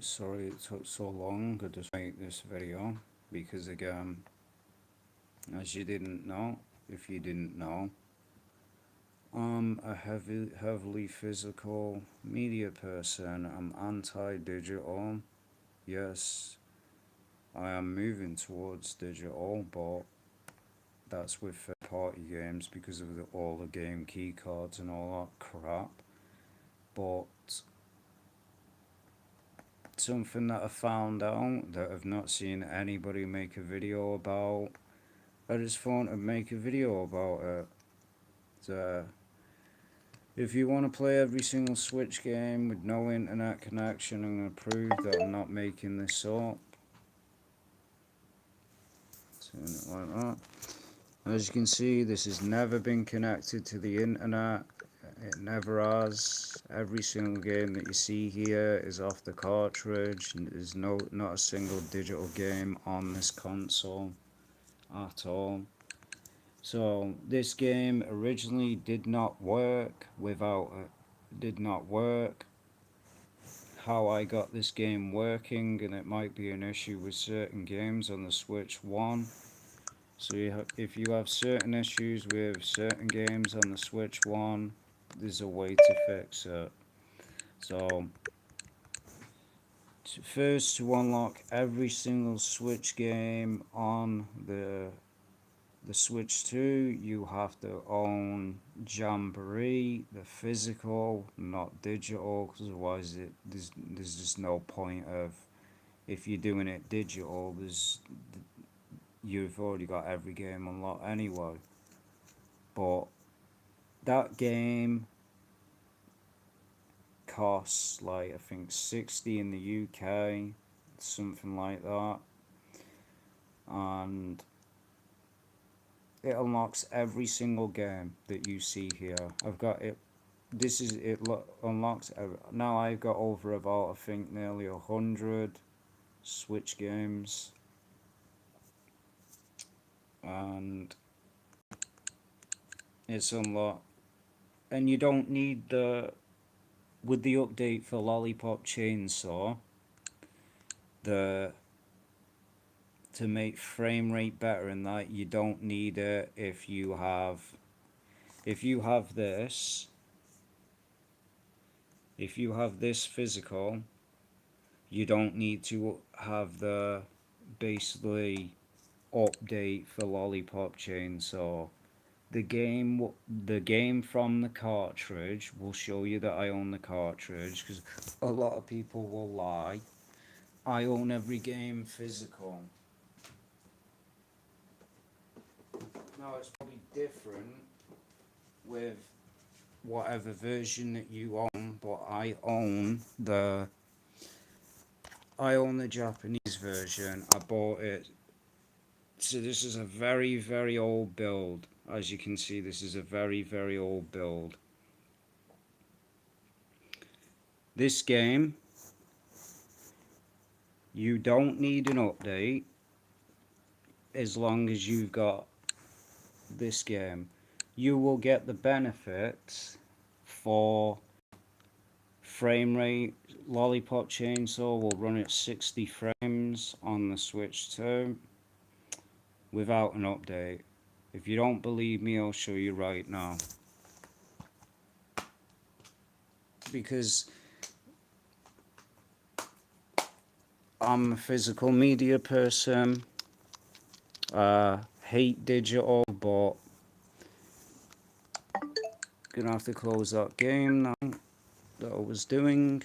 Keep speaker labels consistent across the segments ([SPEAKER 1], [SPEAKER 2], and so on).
[SPEAKER 1] sorry it took so long to just make this video because again, as you didn't know, if you didn't know, I'm a heavily physical media person. I'm anti-digital. Yes, I am moving towards digital, but that's with third-party games because of all the game key cards and all that crap. But something that I found out that I've not seen anybody make a video about, I just thought I'd make a video about it. So, if you want to play every single Switch game with no internet connection, I'm going to prove that I'm not making this up. Turn it like that. As you can see, this has never been connected to the internet. It never has. Every single game that you see here is off the cartridge. There's not a single digital game on this console at all. So this game originally did not work without it. Did not work. How I got this game working, and it might be an issue with certain games on the Switch 1. So if you have certain issues with certain games on the Switch 1, there's a way to fix it. So first, to unlock every single Switch game on the Switch 2, you have to own Jamboree, the physical, not digital, because otherwise there's just no point of, if you're doing it digital, you've already got every game unlocked anyway. But that game costs like, I think 60 in the UK, something like that, and it unlocks every single game that you see here. I've got it. This is it. Unlocks now. I've got over about, I think, nearly 100 Switch games, and it's unlocked. And you don't need with the update for Lollipop Chainsaw, to make frame rate better in that, you don't need it if you have this. If you have this physical, you don't need to have the basically update for Lollipop Chainsaw. The game from the cartridge will show you that I own the cartridge, because a lot of people will lie. I own every game physical. Now it's probably different with whatever version that you own, but I own the Japanese version. I bought it. So this is a very, very old build. As you can see, this is a very, very old build. This game, you don't need an update as long as you've got this game. You will get the benefits for frame rate. Lollipop Chainsaw will run at 60 frames on the Switch 2 without an update. If you don't believe me, I'll show you right now. Because I'm a physical media person. Hate digital, but gonna have to close that game now that I was doing,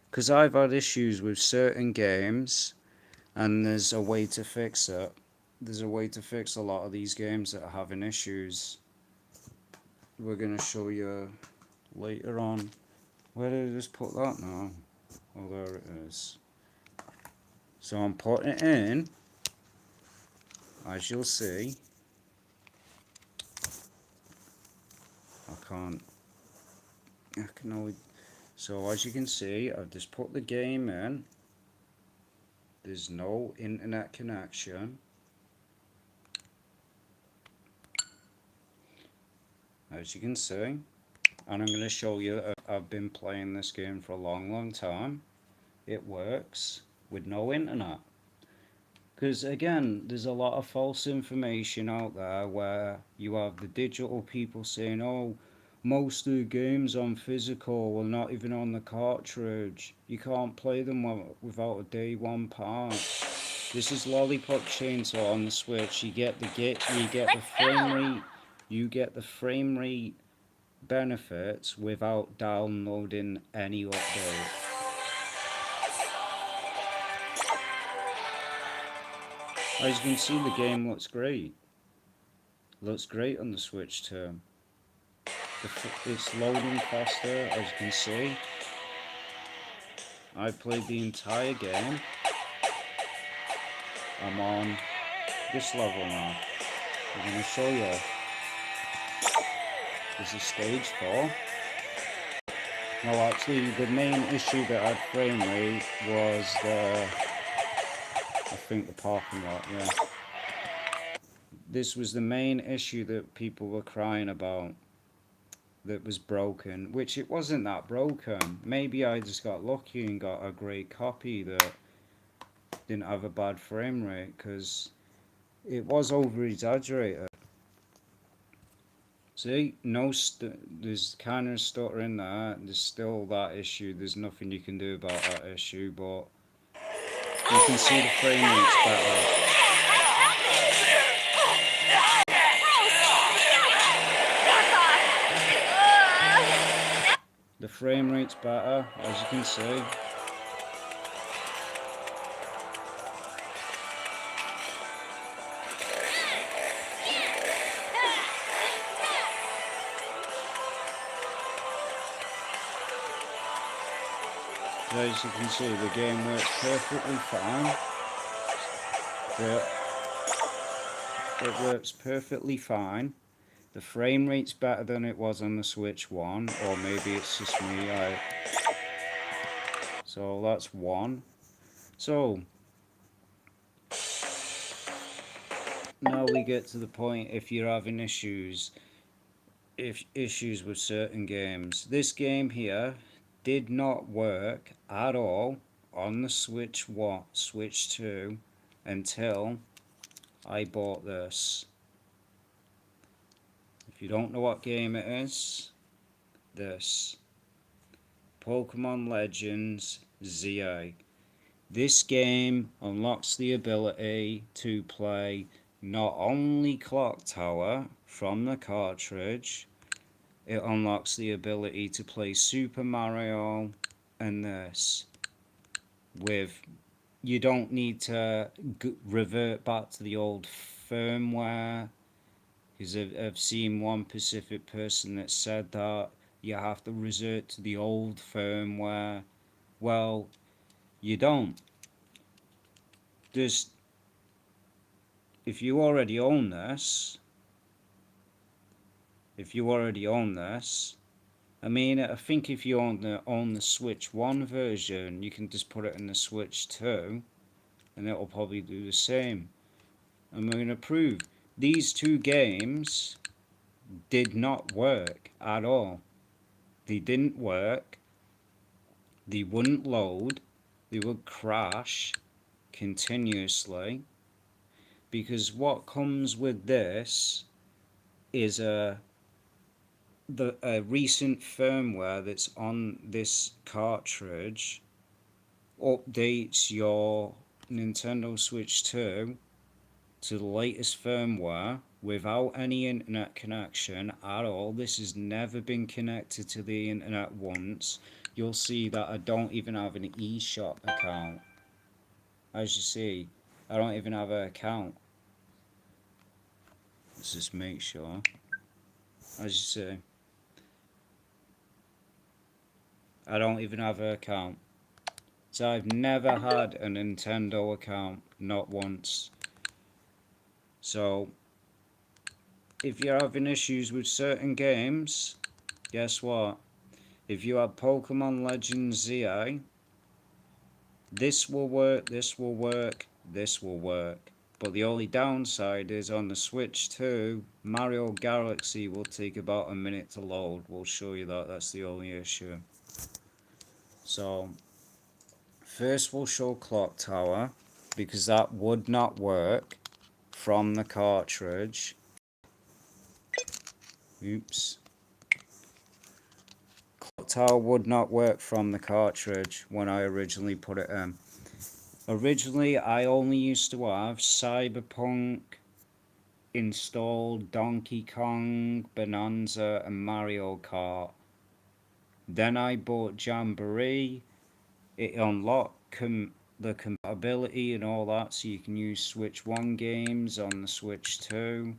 [SPEAKER 1] because I've had issues with certain games, and there's a way to fix it. There's a way to fix a lot of these games that are having issues. We're gonna show you later on. Where did I just put that now? Oh, there it is. So I'm putting it in, as you'll see. I can only, so as you can see, I've just put the game in. There's no internet connection. As you can see, and I'm going to show you, I've been playing this game for a long time. it works with no internet. Because again, there's a lot of false information out there where you have the digital people saying, oh, most of the games on physical are not even on the cartridge. You can't play them without a day one patch. This is Lollipop Chainsaw on the Switch. You get the frame rate, you get the frame rate benefits without downloading any update. As you can see, the game looks great. Looks great on the Switch too. It's loading faster, as you can see. I played the entire game. I'm on this level now. I'm going to show you. This is stage 4. No, actually, the main issue that I had frame rate was I think the parking lot, yeah. This was the main issue that people were crying about, that was broken, which it wasn't that broken. Maybe I just got lucky and got a great copy that didn't have a bad frame rate, because it was over exaggerated. See, there's kind of stuttering there. There's still that issue. There's nothing you can do about that issue, but you can see the frame rate's better. The frame rate's better, as you can see. As you can see, the game works perfectly fine. It works perfectly fine. The frame rate's better than it was on the Switch 1, or maybe it's just me. So that's 1. So now we get to the point, if you're having issues with certain games. This game here did not work at all on the Switch 2 until I bought this. If you don't know what game it is, this Pokemon Legends ZA. This game unlocks the ability to play not only Clock Tower from the cartridge, it unlocks the ability to play Super Mario and this with, you don't need to revert back to the old firmware, because I've seen one specific person that said that you have to resort to the old firmware. Well, you don't. If you already own this, I mean, I think if you own the Switch 1 version, you can just put it in the Switch 2, and it will probably do the same. I'm going to prove these two games did not work at all. They didn't work. They wouldn't load. They would crash continuously, because what comes with this is a recent firmware that's on this cartridge updates your Nintendo Switch 2 to the latest firmware without any internet connection at all. This has never been connected to the internet once. You'll see that I don't even have an eShop account. As you see, I don't even have an account. Let's just make sure. As you see, I don't even have an account. So I've never had a Nintendo account, not once. So if you're having issues with certain games, guess what? If you have Pokemon Legends ZA, this will work, this will work, this will work. But the only downside is on the Switch 2, Mario Galaxy will take about a minute to load. We'll show you that, that's the only issue. So First we'll show Clock Tower, because that would not work from the cartridge. Oops. Clock Tower would not work from the cartridge when I originally put it in. Originally, I only used to have Cyberpunk installed, Donkey Kong, Bonanza, and Mario Kart. Then I bought Jamboree. It unlocked the compatibility and all that, so you can use Switch 1 games on the Switch 2.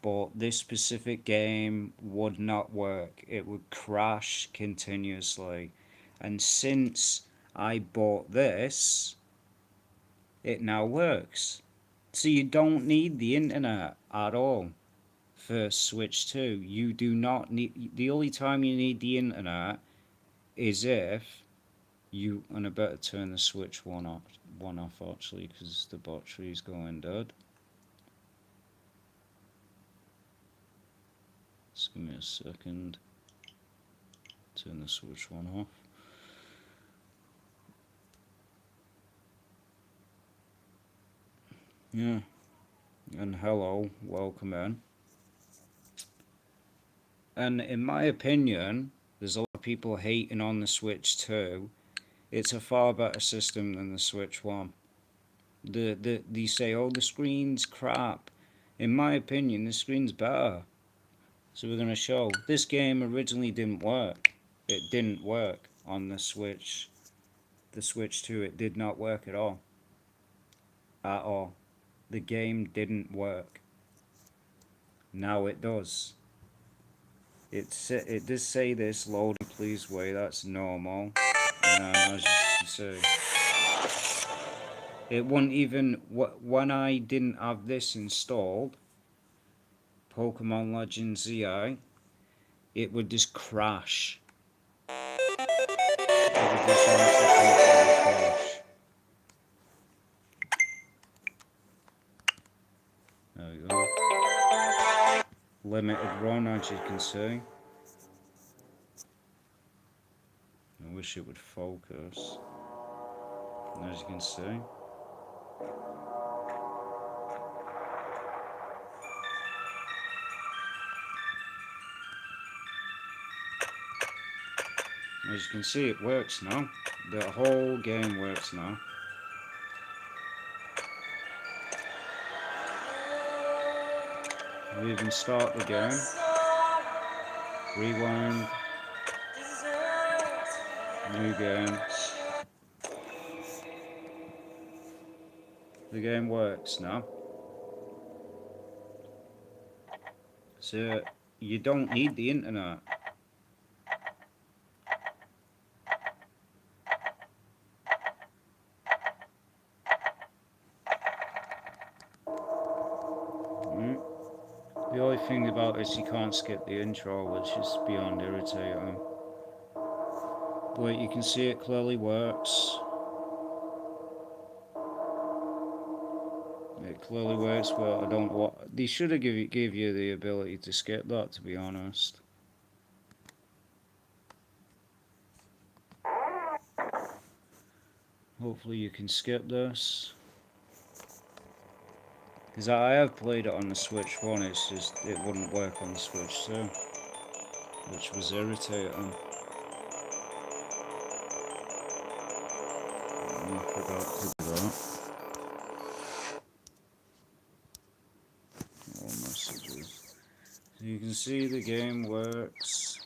[SPEAKER 1] But this specific game would not work. It would crash continuously. And since I bought this, it now works. So you don't need the internet at all for Switch 2. You do not need, the only time you need the internet is if you, and I better turn the Switch one off actually, because the battery's going dead. Just give me a second. Turn the Switch one off. Yeah, and hello, welcome in. And in my opinion, there's a lot of people hating on the Switch 2. It's a far better system than the Switch 1. They say, oh, the screen's crap. In my opinion, the screen's better. So we're going to show. This game originally didn't work. It didn't work on the Switch. The Switch 2, it did not work at all. At all. The game didn't work. Now it does. It does say this, loading please wait, that's normal. And as you can see, it wouldn't even, when I didn't have this installed, Pokemon Legends ZI, it would just crash. It would just honestly crash. There we go. Limited run, as you can see. I wish it would focus. And as you can see. As you can see, it works now. The whole game works now. We even start the game. Rewind. New game. The game works now. So you don't need the internet. The only thing about it is you can't skip the intro, which is beyond irritating. But you can see it clearly works. It clearly works, but I don't know what... They should have give you the ability to skip that, to be honest. Hopefully you can skip this. Because I have played it on the Switch 1, it's just, it wouldn't work on the Switch 2. Which was irritating. I forgot to do that. All messages. So you can see the game works.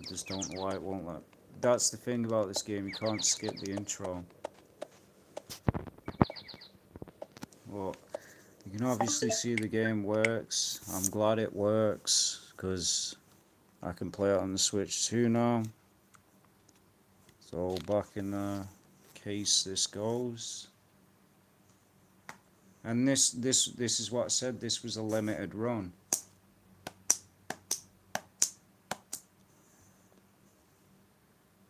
[SPEAKER 1] Just don't know why it won't let. That's the thing about this game, you can't skip the intro. Well, you can obviously see the game works. I'm glad it works, because I can play it on the Switch 2 now. So back in the case this goes. And this is what I said, this was a limited run.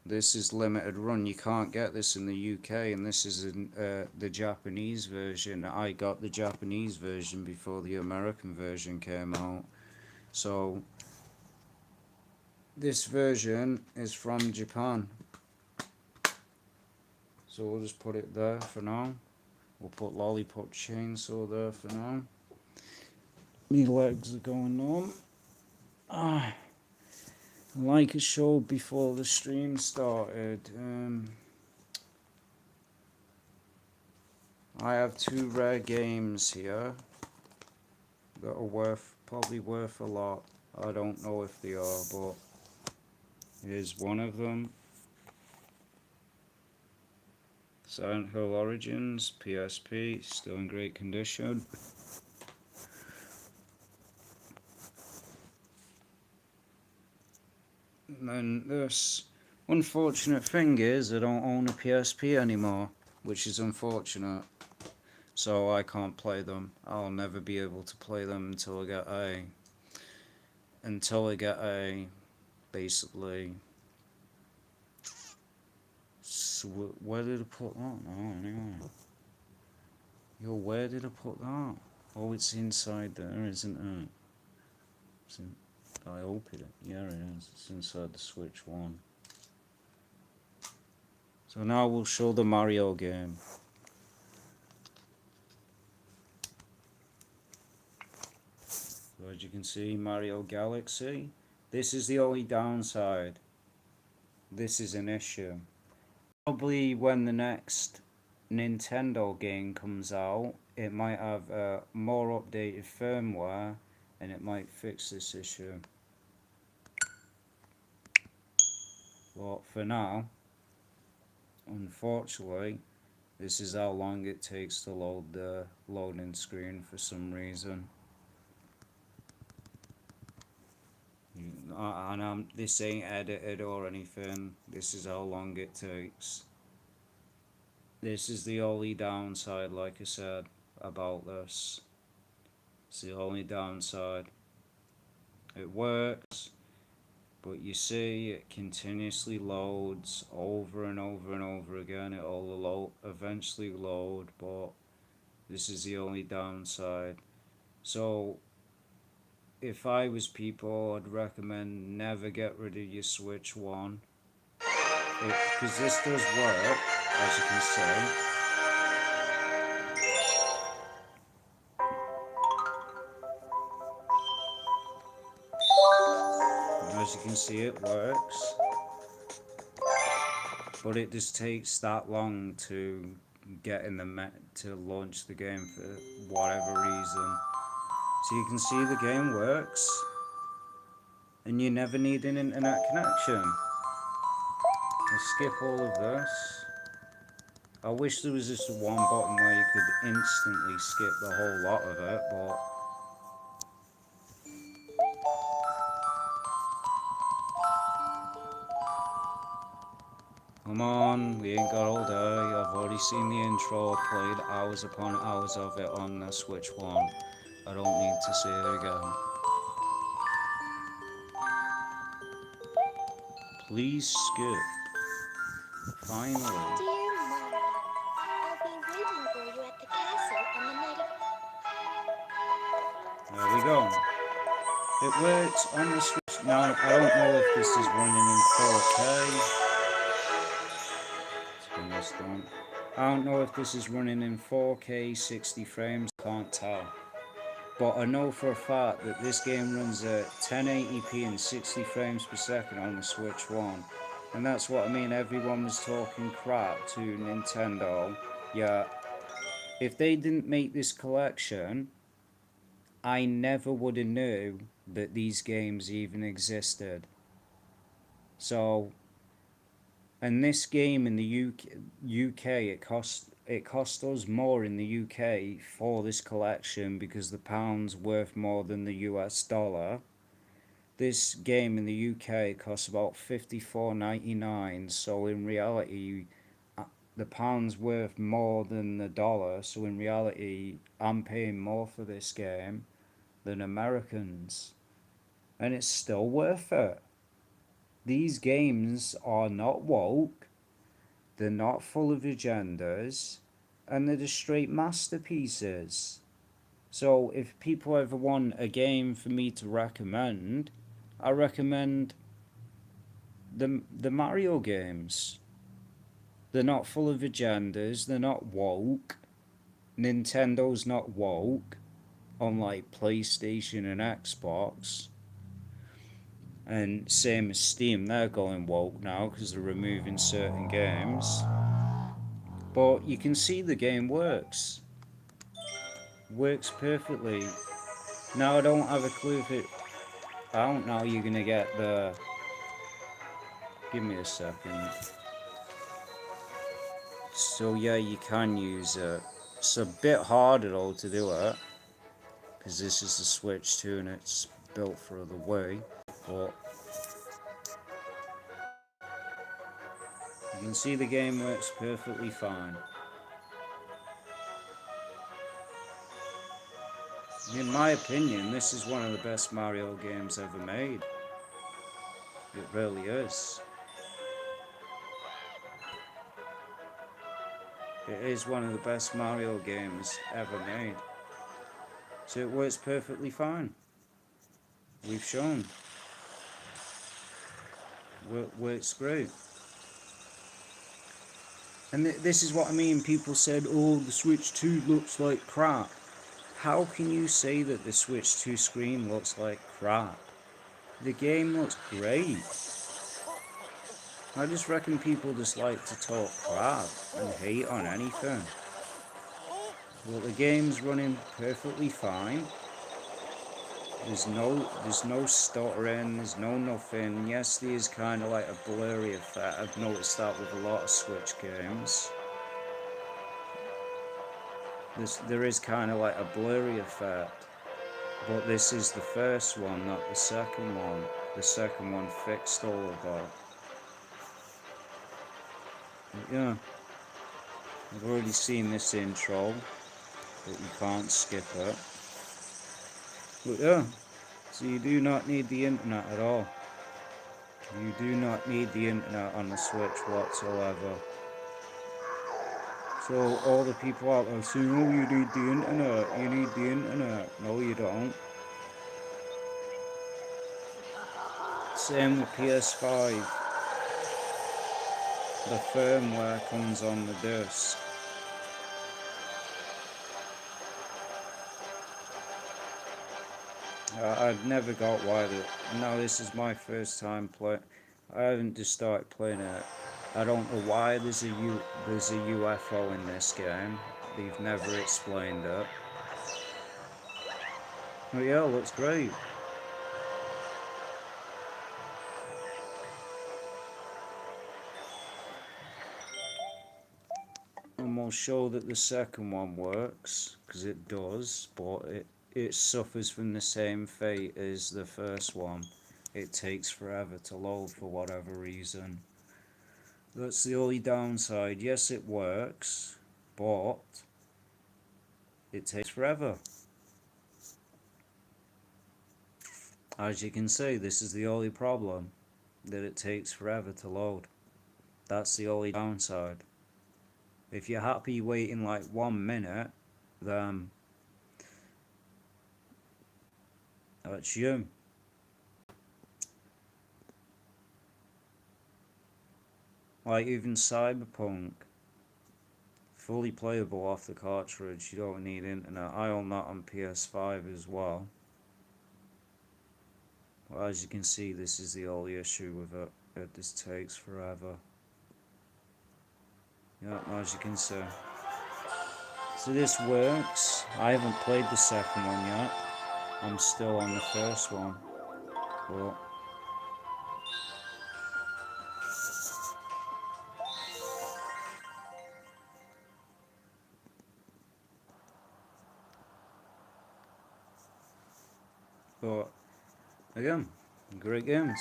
[SPEAKER 1] This is limited run. You can't get this in the UK, and this is in the Japanese version. I got the Japanese version before the American version came out. So this version is from Japan. So we'll just put it there for now. We'll put Lollipop Chainsaw there for now. My legs are going numb. Like I showed before the stream started, I have 2 rare games here that are probably worth a lot. I don't know if they are, but here's one of them. Silent Hill Origins, PSP, still in great condition. And this unfortunate thing is I don't own a PSP anymore, which is unfortunate. So I can't play them. I'll never be able to play them until I get a basically. So where did I put that? No, anyway. Yo, where did I put that? Oh, it's inside there, isn't it? I opened it. Yeah, it is. It's inside the Switch 1. So now we'll show the Mario game. So as you can see, Mario Galaxy. This is the only downside. This is an issue. Probably when the next Nintendo game comes out, it might have a more updated firmware and it might fix this issue. But for now, unfortunately, this is how long it takes to load the loading screen for some reason. And this ain't edited or anything. This is how long it takes. This is the only downside, like I said, about this. It's the only downside. It works, but you see it continuously loads over and over and over again. It'll eventually load, but this is the only downside. So if I was people, I'd recommend never get rid of your Switch 1, because this does work, as you can see. As you can see, it works, but it just takes that long to get in to launch the game for whatever reason. So you can see the game works, and you never need an internet connection. I'll skip all of this. I wish there was just one button where you could instantly skip the whole lot of it, but come on, we ain't got all day. I've already seen the intro, played hours upon hours of it on the Switch 1. I don't need to see it again. Please skip. Finally.
[SPEAKER 2] Dear Mario, I'll be waiting for you at the castle on the night of...
[SPEAKER 1] There we go. It works on the Switch. Now, I don't know if this is running in 4K. Let's bring this down. I don't know if this is running in 4K, 60 frames, can't tell. But I know for a fact that this game runs at 1080p and 60 frames per second on the Switch 1. And that's what I mean, everyone was talking crap to Nintendo. Yeah, if they didn't make this collection, I never would have knew that these games even existed. So, and this game in the UK it cost us more in the UK for this collection because the pound's worth more than the US dollar. This game in the UK costs about $54.99, so in reality the pound's worth more than the dollar, so in reality I'm paying more for this game than Americans, and it's still worth it. These games are not woke, they're not full of agendas, and they're just straight masterpieces. So if people ever want a game for me to recommend, I recommend the Mario games. They're not full of agendas, they're not woke. Nintendo's not woke, unlike PlayStation and Xbox. And same as Steam, they're going woke now because they're removing certain games. But you can see the game works. Works perfectly. Now I don't have a clue if it... I don't know how you're going to get the... Give me a second. So yeah, you can use it. It's a bit harder though to do it. Because this is the Switch 2 and it's built for the way. But you can see the game works perfectly fine. In my opinion, this is one of the best Mario games ever made. It really is. It is one of the best Mario games ever made. So it works perfectly fine. We've shown. Works great. And this is what I mean. People said, oh, the Switch 2 looks like crap. How can you say that the Switch 2 screen looks like crap? The game looks great. I just reckon people just like to talk crap and hate on anything. Well, the game's running perfectly fine. There's no stuttering, there's no nothing. Yes, there is kind of like a blurry effect. I've noticed that with a lot of Switch games. There is kind of like a blurry effect. But this is the first one, not the second one. The second one fixed all of that. But yeah. I've already seen this intro, but you can't skip it. But yeah. So you do not need the internet at all. You do not need the internet on the Switch whatsoever. So all the people out there saying, oh, you need the internet, you need the internet. No, you don't. Same with PS5. The firmware comes on the disc. I've never got why now this is my first time playing. I haven't just started playing it. I don't know why there's a UFO in this game. They've never explained it. But yeah, it looks great. And we'll show that the second one works, because it does, but it suffers from the same fate as the first one. It takes forever to load for whatever reason. That's the only downside. Yes, it works, but it takes forever. As you can see, this is the only problem, that it takes forever to load. That's the only downside. If you're happy waiting like 1 minute, then that's you. Like even Cyberpunk, fully playable off the cartridge, you don't need internet. I own that on PS5 as well. Well, as you can see, this is the only issue with it. It just takes forever. Yeah, as you can see. So this works. I haven't played the second one yet. I'm still on the first one. But again, great games.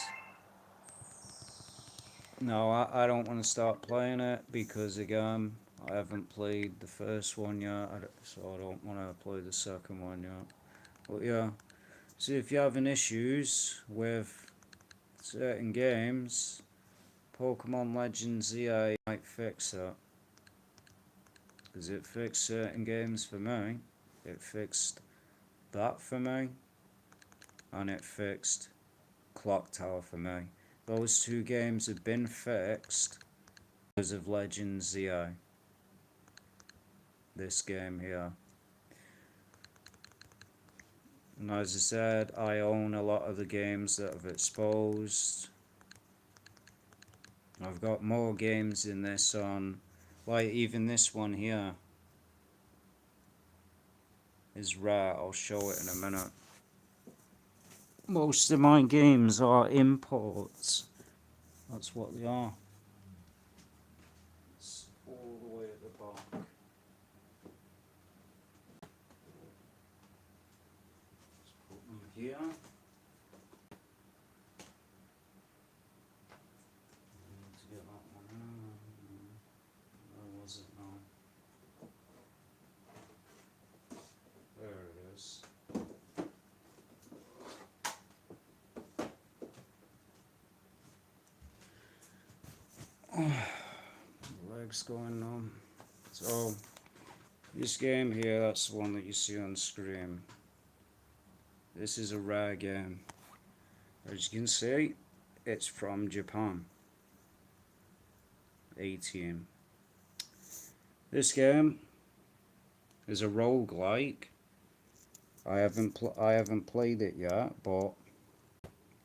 [SPEAKER 1] No, I don't want to start playing it because again, I haven't played the first one yet, so I don't want to play the second one yet. But yeah, so if you're having issues with certain games, Pokemon Legends EA might fix it. Because it fixed certain games for me. It fixed that for me. And it fixed Clock Tower for me. Those two games have been fixed. of Legends ZI. This game here. And as I said, I own a lot of the games that I've exposed. I've got more games in this on, like even this one here is rare. I'll show it in a minute. Most of my games are imports. That's what they are. It's all the way at the back. Let's put them here. Need to get that one out. Where was it now? There it is. Legs going on. So this game here, that's the one that you see on screen. This is a rare game. As you can see, it's from Japan. 18. This game is a roguelike. I haven't played it yet, but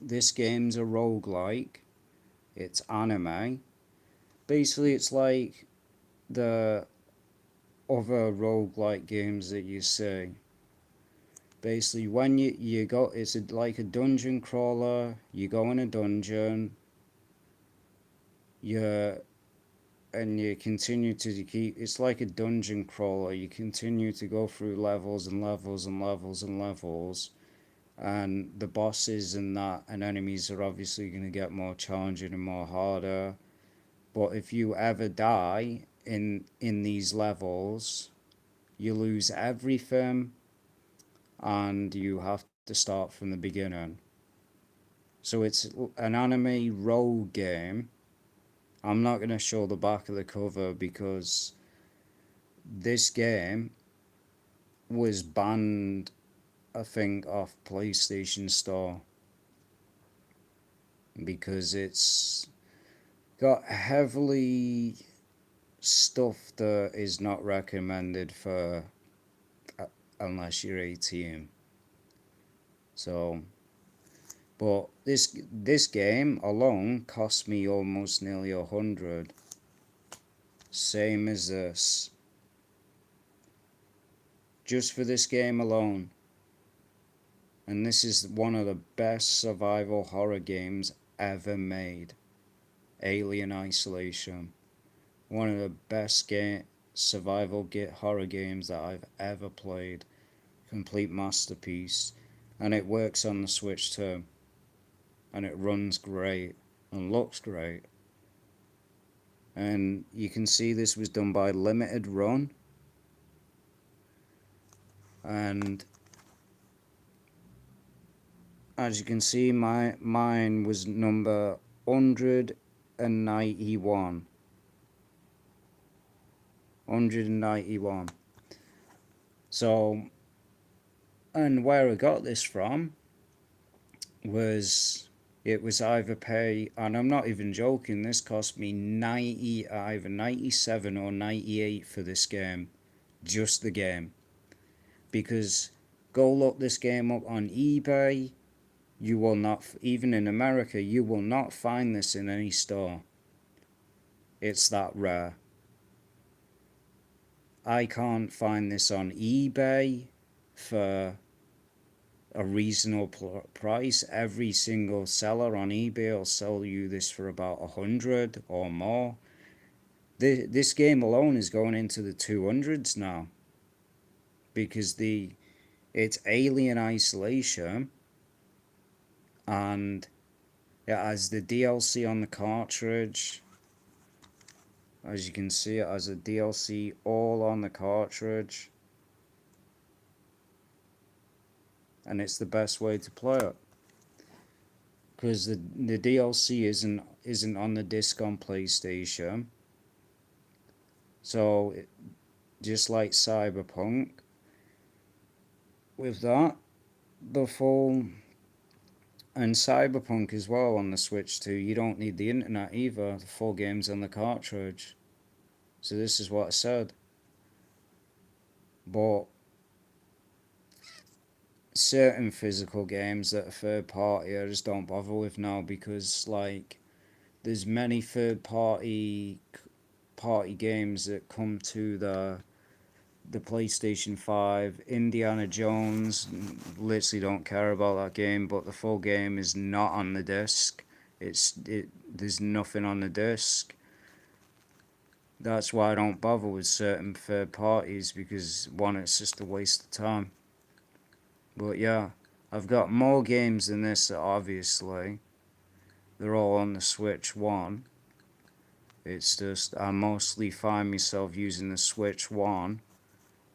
[SPEAKER 1] this game's a roguelike. It's anime. Basically, it's like the other roguelike games that you see. Basically, when you go, it's like a dungeon crawler. You go in a dungeon. And you continue to keep. It's like a dungeon crawler. You continue to go through levels and levels and levels and levels. And the bosses and that and enemies are obviously going to get more challenging and more harder. But if you ever die in these levels, you lose everything and you have to start from the beginning. So it's an anime rogue game. I'm not going to show the back of the cover because this game was banned, I think, off PlayStation Store because it's got heavily stuff that is not recommended for unless you're 18. So, but this game alone cost me almost nearly 100. Same as this. Just for this game alone. And this is one of the best survival horror games ever made. Alien Isolation. One of the best survival horror games that I've ever played. Complete masterpiece. And it works on the Switch too. And it runs great. And looks great. And you can see this was done by Limited Run. And as you can see, mine was number 191. 191. So, and where I got this from was, it was either pay, and I'm not even joking, this cost me either 97 or 98 for this game. Just the game. Because go look this game up on eBay. You will not, even in America, you will not find this in any store. It's that rare. I can't find this on eBay for a reasonable price. Every single seller on eBay will sell you this for about 100 or more. This game alone is going into the 200s now. Because it's Alien Isolation. And it has the DLC on the cartridge. As you can see, it has a DLC all on the cartridge. And it's the best way to play it. Because the DLC isn't on the disc on PlayStation. So, just like Cyberpunk. With that, the full And Cyberpunk as well on the Switch too. You don't need the internet either. The full game's on the cartridge. So this is what I said. But certain physical games that are third party I just don't bother with now, because like there's many third party games that come to the PlayStation 5. Indiana Jones, literally don't care about that game, but the full game is not on the disc. There's nothing on the disc. That's why I don't bother with certain third parties, because one, it's just a waste of time. But yeah, I've got more games than this, obviously. They're all on the Switch 1. It's just I mostly find myself using the Switch 1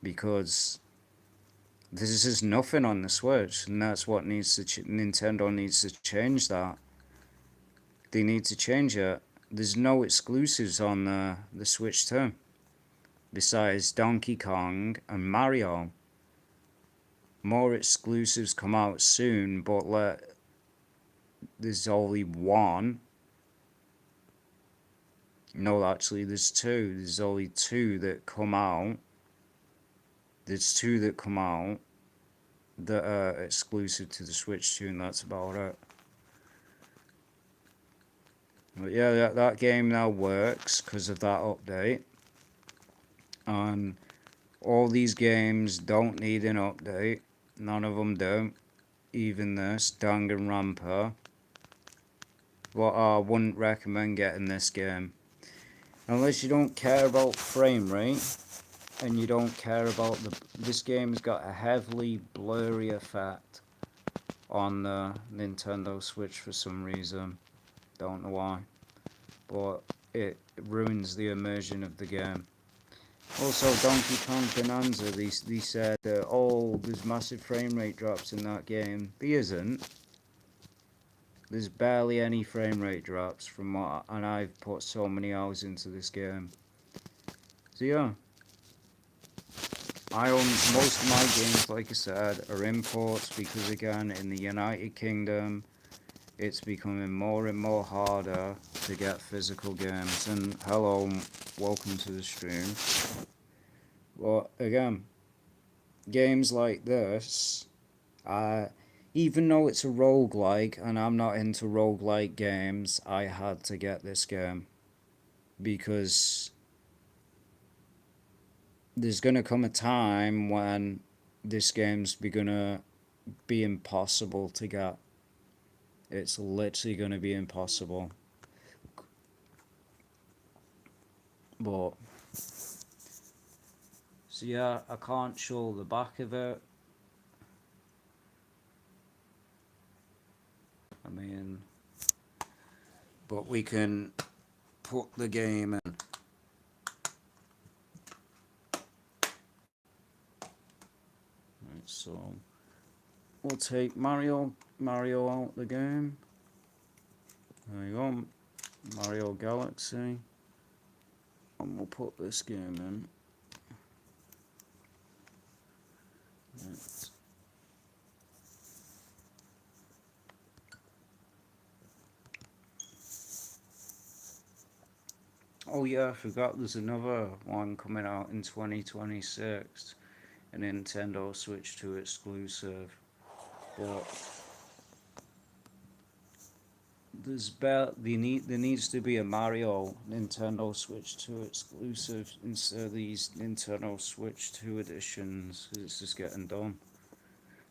[SPEAKER 1] because there's just nothing on the Switch, and that's what needs to Nintendo needs to change that. They need to change it. There's no exclusives on the Switch 2 besides Donkey Kong and Mario. More exclusives come out soon, but there's only one. No, actually, there's two. There's only two that come out. There's two that come out that are exclusive to the Switch 2, and that's about it. But yeah, that game now works because of that update. And all these games don't need an update. None of them do. Even this, Danganronpa. But I wouldn't recommend getting this game. Unless you don't care about frame rate. And you don't care about this game's got a heavily blurry effect on the Nintendo Switch for some reason. Don't know why. But it ruins the immersion of the game. Also, Donkey Kong Bonanza, they said that, oh, there's massive frame rate drops in that game. There isn't. There's barely any frame rate drops and I've put so many hours into this game. So yeah. I own most of my games, like I said, are imports because, again, in the United Kingdom, it's becoming more and more harder to get physical games. And hello, welcome to the stream. But again, games like this, even though it's a roguelike, and I'm not into roguelike games, I had to get this game. Because there's gonna come a time when this game's gonna be impossible to get. It's literally gonna be impossible. But so yeah, I can't show the back of it. I mean, but we can put the game in. Right, so we'll take Mario out the game. There you go, Mario Galaxy, and we'll put this game in. Right. Oh yeah, I forgot there's another one coming out in 2026, a Nintendo Switch 2 exclusive. But there needs to be a Mario Nintendo Switch 2 exclusive instead of these Nintendo Switch 2 editions, because it's just getting done.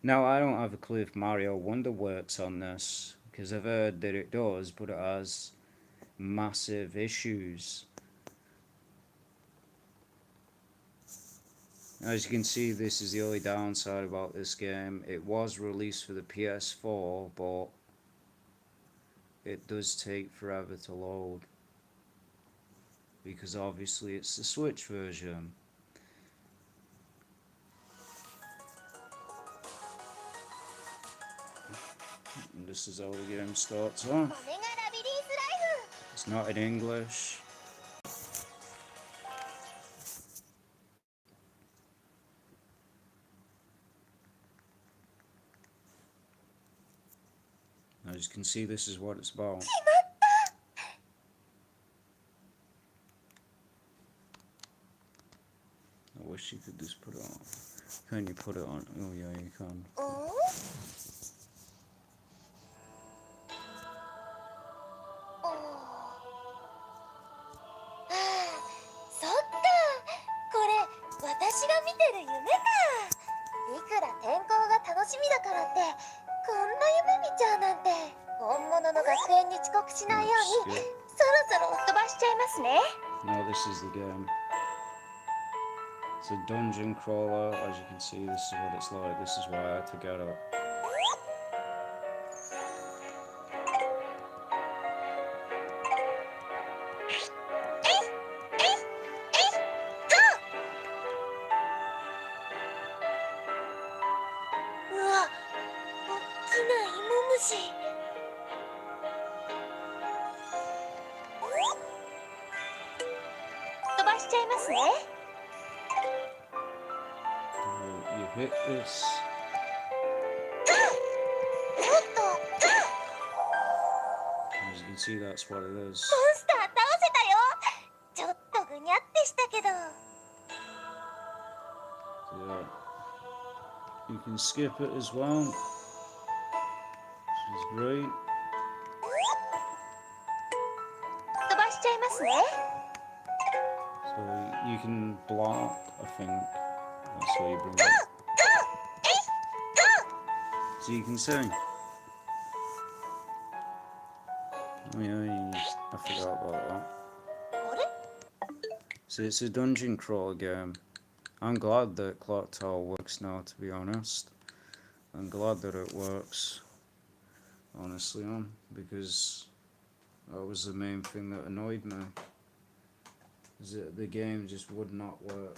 [SPEAKER 1] Now, I don't have a clue if Mario Wonder works on this, because I've heard that it does, but it has massive issues. As you can see, this is the only downside about this game. It was released for the PS4, but it does take forever to load, because obviously it's the Switch version. And this is how the game starts off. It's not in English. As you can see, this is what it's about. I wish you could just put it on. Can you put it on? Oh yeah, you can.
[SPEAKER 2] そっか、これ私が見てる夢か。いくら転校が楽しみだからってこんな夢見ちゃうなんて。本物の学園に遅刻しないようにそろそろ飛ばしちゃいますね。
[SPEAKER 1] Now this is the game. It's a dungeon crawler. As you can see, this is what it's like. This is why I had to get it. You hit this. As you can see, that's what it is.
[SPEAKER 2] モンスター倒せたよ。ちょっとぐにゃってしたけど。
[SPEAKER 1] So, yeah. You can skip it as well, which is great.
[SPEAKER 2] 飛ばしちゃいますね。
[SPEAKER 1] So you can block, I think. That's why you bring it. So you can see. Oh yeah, I forgot about that.
[SPEAKER 2] あれ？
[SPEAKER 1] So it's a dungeon crawler game. I'm glad that Clock Tower works now, to be honest. I'm glad that it works, honestly, because that was the main thing that annoyed me. Is that the game just would not work.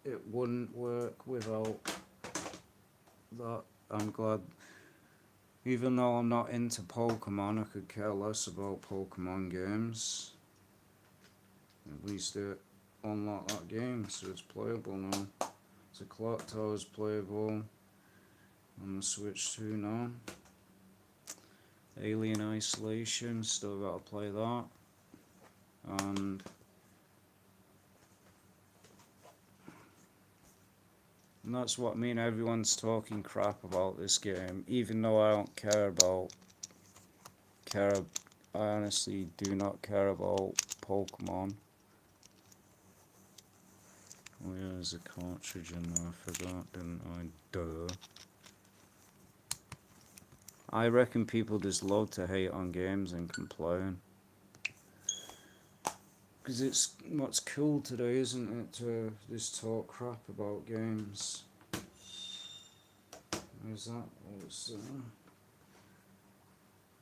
[SPEAKER 1] It wouldn't work without that. I'm glad, even though I'm not into Pokemon, I could care less about Pokemon games. At least it unlocked that game, so it's playable now. So Clock Tower is playable on the Switch 2 now. Alien Isolation, still gotta play that. And that's what I mean, everyone's talking crap about this game, even though I don't I honestly do not care about Pokemon. Oh yeah, there's a cartridge in there, I forgot, didn't I? Duh. I reckon people just love to hate on games and complain. Because it's what's cool today, isn't it, to just talk crap about games. Where's that? What's that?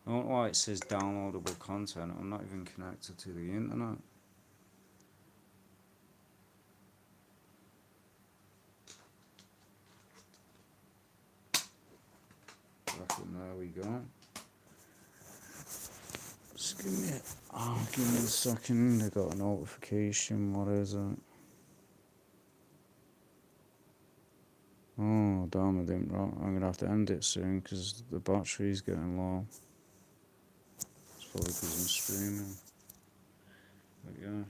[SPEAKER 1] I don't know why it says downloadable content. I'm not even connected to the internet. There we go. Just give me a second. I got a notification. What is it? Oh damn! I didn't. I'm gonna have to end it soon because the battery's getting low. It's probably because I'm streaming. But yeah.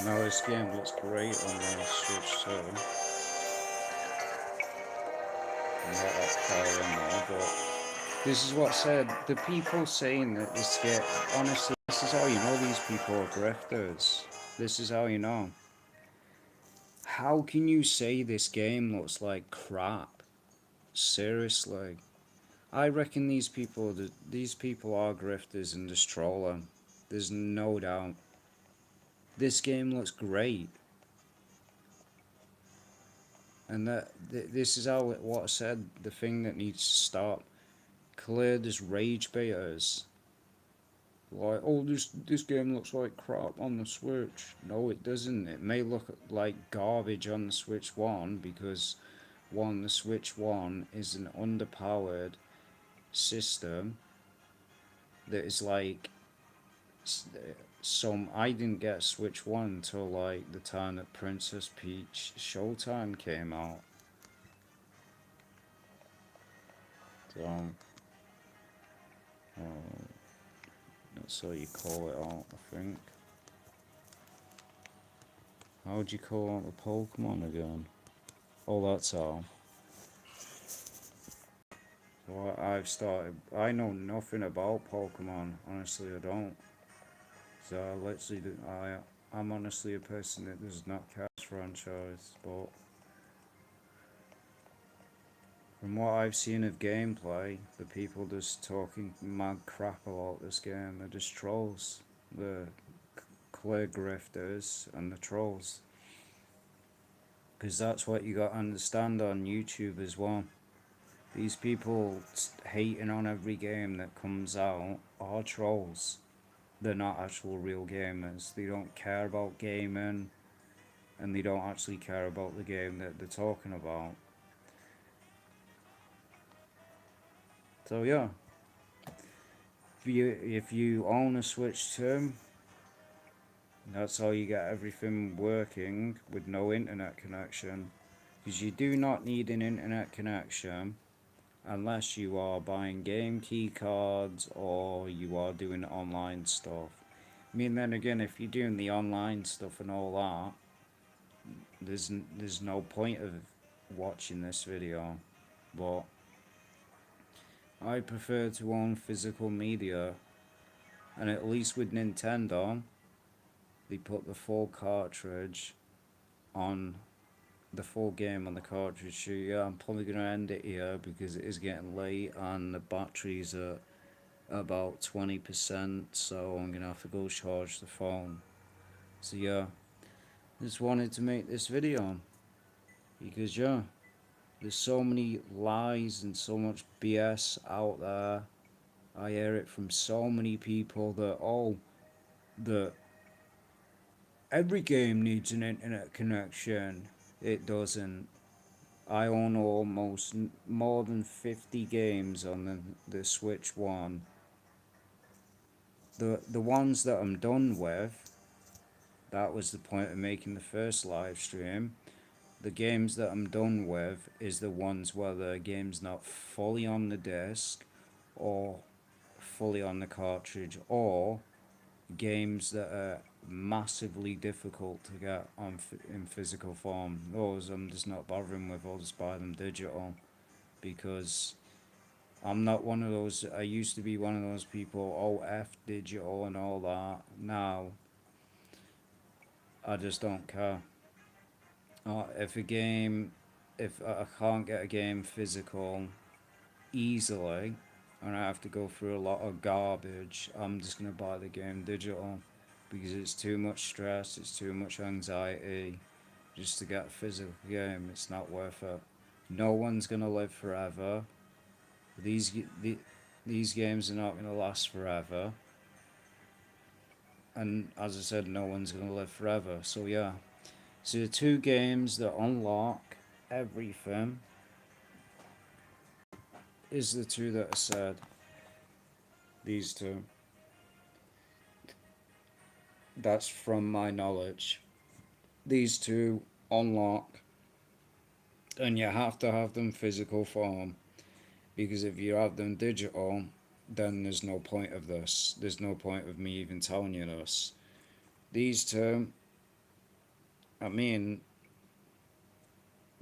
[SPEAKER 1] Now this game looks great on the Switch too. I'm not that far in there, but this is what said. The people saying that this game, honestly, this is how you know these people are grifters. This is how you know. How can you say this game looks like crap? Seriously. I reckon these people are grifters and just trolling. There's no doubt. This game looks great. And this is how what I said, the thing that needs to stop. Clear this rage baiters. Like, oh, this game looks like crap on the Switch. No, it doesn't. It may look like garbage on the Switch 1 because one, the Switch 1 is an underpowered system that is like some. I didn't get Switch 1 until like the time that Princess Peach Showtime came out. So, that's how you call it out, I think. How would you call out the Pokemon again? Oh, that's how. So I've started. I know nothing about Pokemon. Honestly, I don't. So I literally, I'm honestly a person that does not catch franchise. But from what I've seen of gameplay, the people just talking mad crap about this game. They're just trolls. The clear grifters and the trolls. Because that's what you got to understand on YouTube as well. These people hating on every game that comes out are trolls. They're not actual real gamers. They don't care about gaming, and they don't actually care about the game that they're talking about. So yeah, if you own a Switch 2, that's how you get everything working with no internet connection. Because you do not need an internet connection unless you are buying game key cards or you are doing online stuff. I mean, then again, if you're doing the online stuff and all that, there's no point of watching this video. But I prefer to own physical media, and at least with Nintendo, they put the full cartridge on the full game on the cartridge. So yeah, I'm probably gonna end it here because it is getting late and the batteries are about 20%, so I'm gonna have to go charge the phone. So yeah, just wanted to make this video because yeah, there's so many lies and so much BS out there. I hear it from so many people that that every game needs an internet connection. It doesn't. I own almost more than 50 games on the Switch 1. The ones that I'm done with, that was the point of making the first live stream. The games that I'm done with is the ones where the game's not fully on the disc or fully on the cartridge, or games that are massively difficult to get on in physical form. Those I'm just not bothering with. I'll just buy them digital because I'm not one of those. I used to be one of those people. Oh, F digital and all that. Now I just don't care. If a game, if I can't get a game physical easily, and I have to go through a lot of garbage, I'm just gonna buy the game digital because it's too much stress, it's too much anxiety just to get a physical game. It's not worth it. No one's gonna live forever. These these games are not gonna last forever, and as I said, no one's gonna live forever. So yeah, so the two games that unlock everything is the two that I said. These two. That's from my knowledge. These two unlock, and you have to have them physical form because if you have them digital, then there's no point of this. There's no point of me even telling you this. These two, I mean,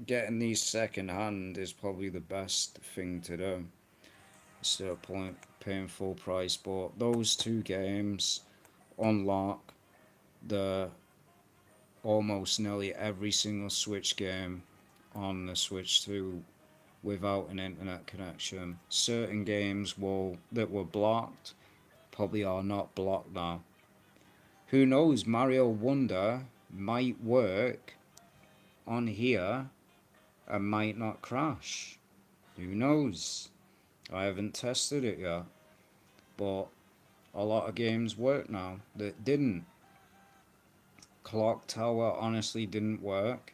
[SPEAKER 1] getting these second hand is probably the best thing to do instead of paying full price. But those two games unlock the almost nearly every single Switch game on the Switch 2 without an internet connection. Certain games that were blocked probably are not blocked now. Who knows, Mario Wonder might work on here and might not crash. Who knows? I haven't tested it yet. But a lot of games work now that didn't. Clock Tower honestly didn't work.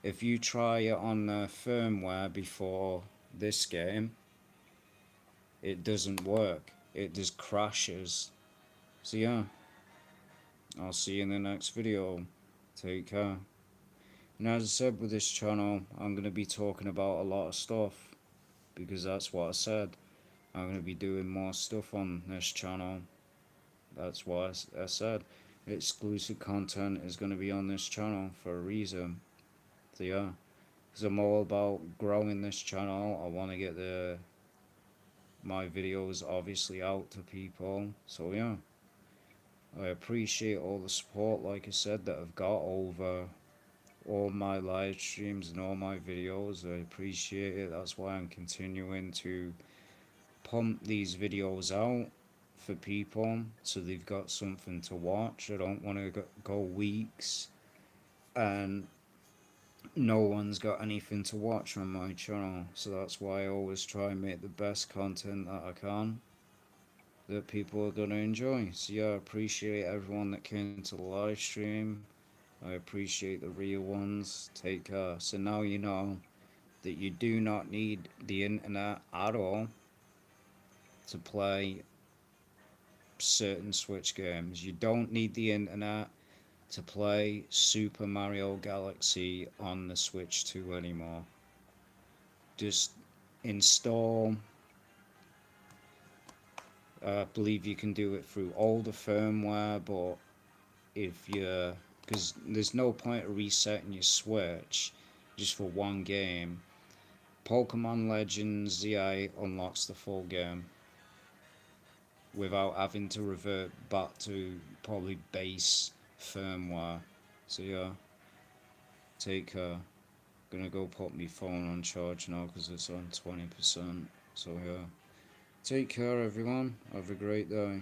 [SPEAKER 1] if you try it on the firmware before this game, it doesn't work. It just crashes. So yeah, I'll see you in the next video. Take care. And as I said with this channel, I'm going to be talking about a lot of stuff, because that's what I said. I'm going to be doing more stuff on this channel. That's what I said. Exclusive content is going to be on this channel for a reason. So yeah, because I'm all about growing this channel. I want to get my videos obviously out to people. So yeah, I appreciate all the support, like I said, that I've got over all my live streams and all my videos. I appreciate it. That's why I'm continuing to pump these videos out for people, so they've got something to watch. I don't want to go weeks and no one's got anything to watch on my channel. So that's why I always try and make the best content that I can, that people are going to enjoy. So yeah, I appreciate everyone that came to the live stream. I appreciate the real ones. Take care. So now you know that you do not need the internet at all to play certain Switch games. You don't need the internet to play Super Mario Galaxy on the Switch 2 anymore. Just install. I believe you can do it through older firmware, but if you're, because there's no point of resetting your Switch just for one game. Pokemon Legends ZI unlocks the full game without having to revert back to probably base firmware. So yeah, take care. Gonna go put my phone on charge now because it's on 20%. So yeah, take care everyone. Have a great day.